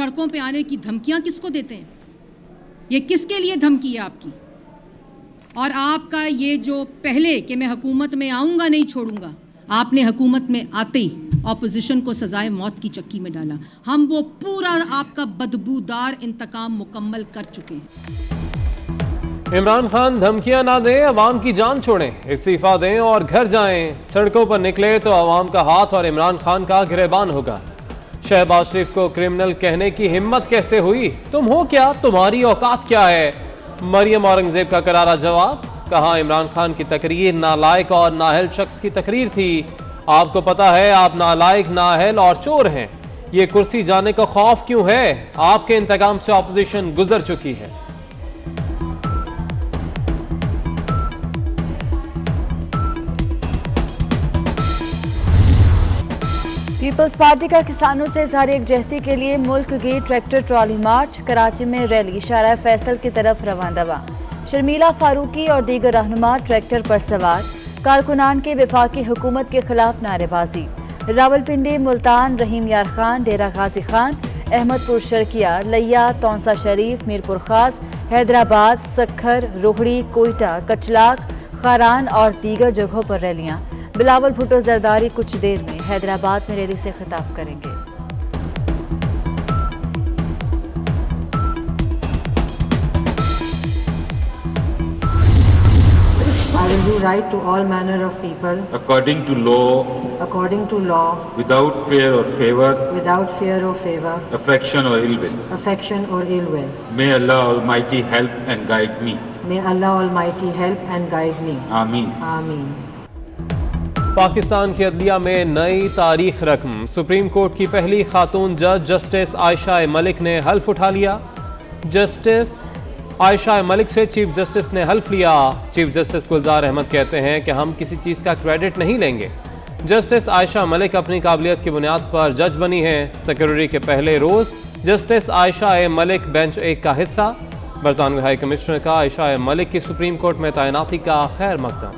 सड़कों पे आने की धमकियां किसको देते हैं? ये किसके लिए धमकी है आपकी? और आपका ये जो पहले कि मैं हुकूमत में आऊँगा नहीं छोड़ूंगा, आपने हुकूमत में आते ही ऑपोजिशन को सजाए मौत की चक्की में डाला। हम वो पूरा आपका बदबूदार इंतकाम मुकम्मल कर चुके हैं। इमरान खान धमकियां ना दें, अवाम की जान छोड़ें, इस्तीफा दें और घर जाएं। सड़कों पर निकले तो अवाम का हाथ और इमरान खान का गिरेबान होगा। शहबाज शरीफ को क्रिमिनल कहने की हिम्मत कैसे हुई? तुम हो क्या? तुम्हारी औकात क्या है? मरियम औरंगजेब का करारा जवाब। कहा इमरान खान की तकरीर नालायक और नाअहल शख्स की तकरीर थी। आपको पता है आप नालायक, नाअहल और चोर हैं। ये कुर्सी जाने का खौफ क्यों है? आपके इंतकाम से ऑपोजिशन गुजर चुकी है। पीपल्स पार्टी का किसानों से इजहार यकजहती के लिए मुल्क की ट्रैक्टर ट्रॉली मार्च। कराची में रैली शारा फैसल की तरफ रवाना। शर्मिला फारूकी और दीगर रहनुमा ट्रैक्टर पर सवार। कारकुनान के वफाकी हुकूमत के खिलाफ नारेबाजी। रावलपिंडी, मुल्तान, रहीम यार खान, डेरा गाजी खान, अहमदपुर शर्किया, लिया, तौंसा शरीफ, मीरपुर खास, हैदराबाद, सखर, रोहड़ी, कोयटा, कचलाक, खारान और दीगर जगहों पर रैलियां। बिलावल भुट्टो जरदारी कुछ देर में हैदराबाद में रैली से खिताब करेंगे। I will do right to all manner of people according to law, without fear or favor, affection or ill will. May Allah Almighty help and guide me. Ameen. Pakistan की अदलिया में नई तारीख रकम। सुप्रीम कोर्ट की पहली खातून जज जस्टिस आयशा मलिक ने हल्फ उठा लिया। जस्टिस आयशा मलिक से चीफ जस्टिस ने हल्फ लिया। चीफ जस्टिस गुलजार अहमद कहते हैं कि हम किसी चीज़ का क्रेडिट नहीं लेंगे। जस्टिस आयशा मलिक अपनी काबिलियत की बुनियाद पर जज बनी हैं। तकरीरी के पहले रोज़ जस्टिस आयशा मलिक बेंच 1 का हिस्सा। बरतानवी हाई कमिश्नर का आयशा मलिक की सुप्रीम कोर्ट में तैनाती का खैर मकदम।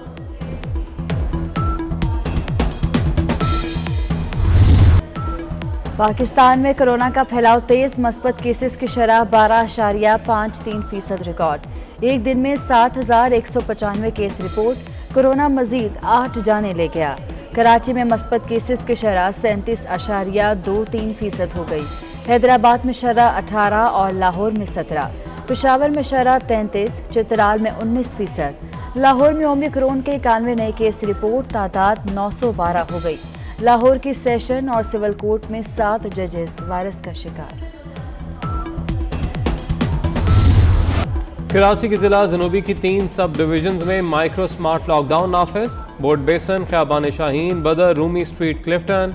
पाकिस्तान में कोरोना का फैलाव तेज। मस्बत केसेस की शरह 12.53% रिकॉर्ड। एक दिन में 7,195 केस रिपोर्ट। कोरोना मजीद 8 जाने ले गया। कराची में मस्बत केसेस की शरह 37.23% हो गई। हैदराबाद में शरह 18 और लाहौर में 17। पेशावर में शरह 33, चित्राल में 19%। लाहौर में ओमिक्रॉन के 91 नए केस रिपोर्ट। तादाद 912 हो गई। लाहौर की सेशन और सिविल कोर्ट में 7 जजेस वायरस का शिकार। कराची के जिला जनूबी की 3 सब डिवीजन्स में माइक्रो स्मार्ट लॉकडाउन नाफिज। बोर्ड बेसन, ख्याबान शाहीन, बदर, रूमी स्ट्रीट, क्लिफ्टन,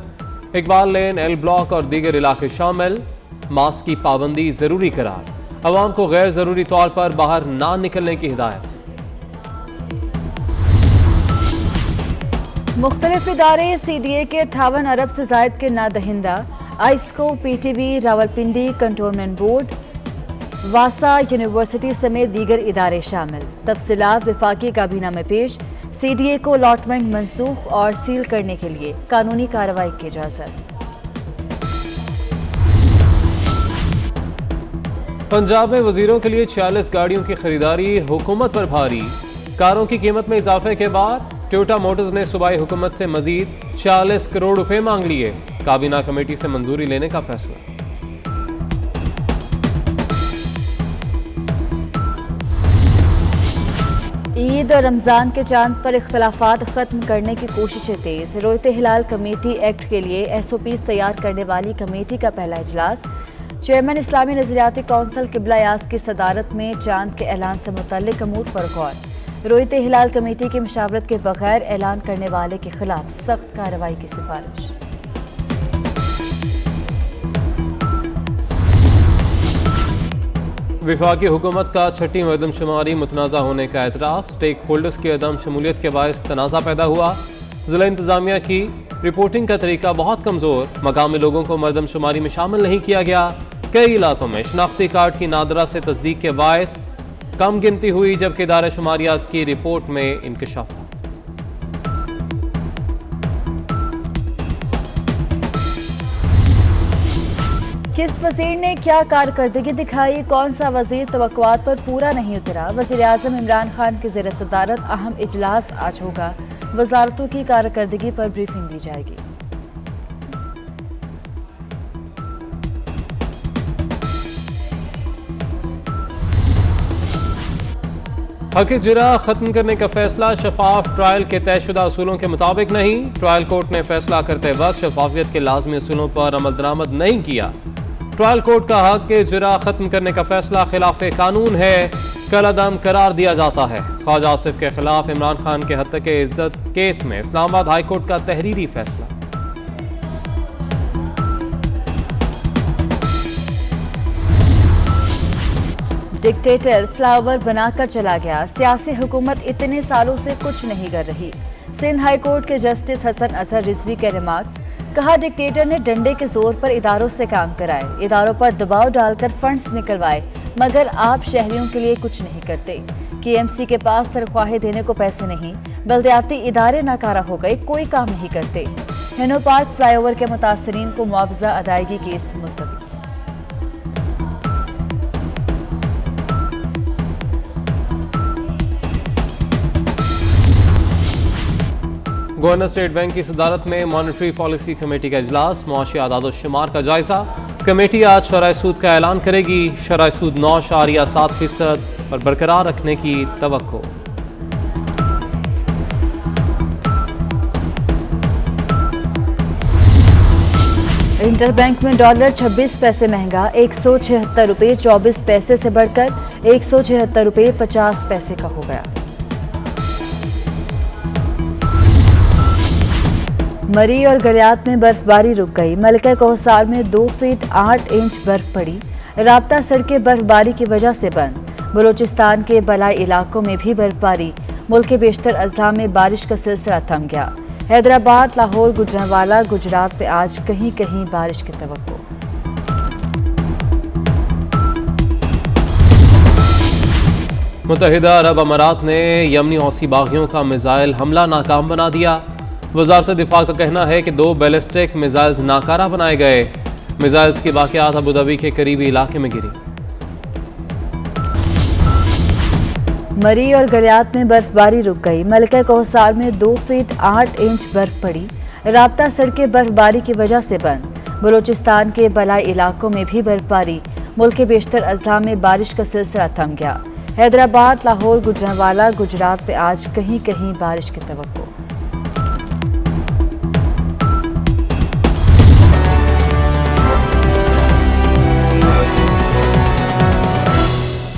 इकबाल लेन, एल ब्लॉक और दीगर इलाके शामिल। मास्क की पाबंदी जरूरी करार। अवाम को गैर जरूरी तौर पर बाहर ना निकलने की हिदायत। मुख्तलिफ इदारे CDA के 58 अरब से जायद के नादहिंदा। आइस्को, PTV, रावलपिंडी कंटोनमेंट बोर्ड, वासा यूनिवर्सिटी समेत दीगर इदारे शामिल। तफसीलात वफाकी काबीना में पेश। CDA को अलॉटमेंट मनसूख और सील करने के लिए कानूनी कार्रवाई की इजाज़त। पंजाब में वजीरों के लिए 46 गाड़ियों की खरीदारी। हुकूमत पर भारी। कारों की कीमत में इजाफे के बाद टोयोटा मोटर्स ने सूबाई हुकूमत से मजीद 46 करोड़ रुपए मांग लिए। काबीना कमेटी से मंजूरी लेने का फैसला। ईद और रमज़ान के चांद पर इख्तलाफात ख़त्म करने की कोशिशें तेज। रोयते हिलाल कमेटी एक्ट के लिए SOPs तैयार करने वाली कमेटी का पहला इजलास। चेयरमैन इस्लामी नज़रियाती कौंसिल किबला यास की सदारत में चांद के ऐलान से मुतल्लिक अमूर पर गौर। रोयते हिलाल कमेटी की मशावरत के बगैर ऐलान करने वाले के खिलाफ सख्त कार्रवाई की सिफारिश। वफाकी हुकूमत का छठी मरदमशुमारी मुतनाज़ा होने का एतराफ़। स्टेक होल्डर्स की अदम शमूलियत के बायस तनाज़ा पैदा हुआ। ज़िला इंतज़ामिया की रिपोर्टिंग का तरीका बहुत कमज़ोर। मकामी लोगों को मरदमशुमारी में शामिल नहीं किया गया। कई इलाकों में शनाख्ती कार्ड की नादरा से तस्दीक के बायस कम गिनती हुई, जबकि इदारा शुमारियात की रिपोर्ट में इंकशाफ। किस वजीर ने क्या कारकर्दगी दिखाई, कौन सा वजीर तवक्कुआत पर पूरा नहीं उतरा। वज़ीर-ए-आज़म इमरान खान की ज़ेर सदारत अहम इजलास आज होगा। वजारतों की कारकर्दगी पर ब्रीफिंग दी जाएगी। हक जुरा खत्म करने का फैसला शफाफ ट्रायल के तयशुदा असूलों के मुताबिक नहीं। ट्रायल कोर्ट ने फैसला करते वक्त शफाफियत के लाजमी असूलों पर अमल दरामद नहीं किया। ट्रायल कोर्ट का हक के जुरा खत्म करने का फैसला खिलाफ कानून है, कलअदम करार दिया जाता है। ख्वाजा आसिफ के खिलाफ इमरान खान के हत्या इज्जत केस में इस्लामाबाद हाई कोर्ट का तहरीरी फैसला। डिक्टेटर फ्लावर बनाकर चला गया, सियासी हुकूमत इतने सालों से कुछ नहीं कर रही। सिंध हाई कोर्ट के जस्टिस हसन अजहर रिजवी के रिमार्क्स। कहा, डिक्टेटर ने डंडे के जोर पर इदारों से काम कराए, इदारों पर दबाव डालकर फंड्स निकलवाए, मगर आप शहरियों के लिए कुछ नहीं करते। केएमसी के पास तनख्वाहें देने को पैसे नहीं, बल्दियाती इदारे नाकारा हो गए, कोई काम नहीं करते। हेनो पार्क फ्लाईओवर के मुतासरीन को मुआवजा अदायगी केस मुलतवी। गवर्नर स्टेट बैंक की सदारत में मॉनेटरी पॉलिसी कमेटी का इजलास, मुआशी आदाद-ओ-शुमार का जायजा। कमेटी आज शरह सूद का ऐलान करेगी। शरह सूद 9.7% पर बरकरार रखने की तवक्को। इंटर बैंक में डॉलर 26 पैसे महंगा, 176 रुपये 24 पैसे से बढ़कर 176 रुपये 50 पैसे का हो गया। मरी और गलियात में बर्फबारी रुक गई। मलका कोहसार में 2 फीट 8 इंच बर्फ पड़ी। राब्ता सड़कें बर्फबारी की वजह से बंद। बलूचिस्तान के बलाई इलाकों में भी बर्फबारी। मुल्क के बेशतर अजला में बारिश का सिलसिला थम गया। हैदराबाद, लाहौर, गुजरांवाला, गुजरात में आज कहीं कहीं बारिश की तवक्को। मुत्तहिदा अरब अमारात ने यमनी हौसी बागियों का मिसाइल हमला नाकाम बना दिया। वजारत दिफा का कहना है कि 2 बैलिस्टिक मिसाइल्स नाकारा बनाए गए। मिसाइल्स की वाक़यात अबू धाबी के करीबी इलाके में गिरी। मरी और गलियात में बर्फबारी रुक गई। मलका कोहसार में 2 फीट 8 इंच बर्फ पड़ी। राब्ता सड़कें बर्फबारी की वजह से बंद। बलूचिस्तान के बलाई इलाकों में भी बर्फबारी। मुल्क के बेशतर अजला में बारिश का सिलसिला थम गया। हैदराबाद, लाहौर, गुजरांवाला, गुजरात में आज कहीं कहीं बारिश की तवक्को।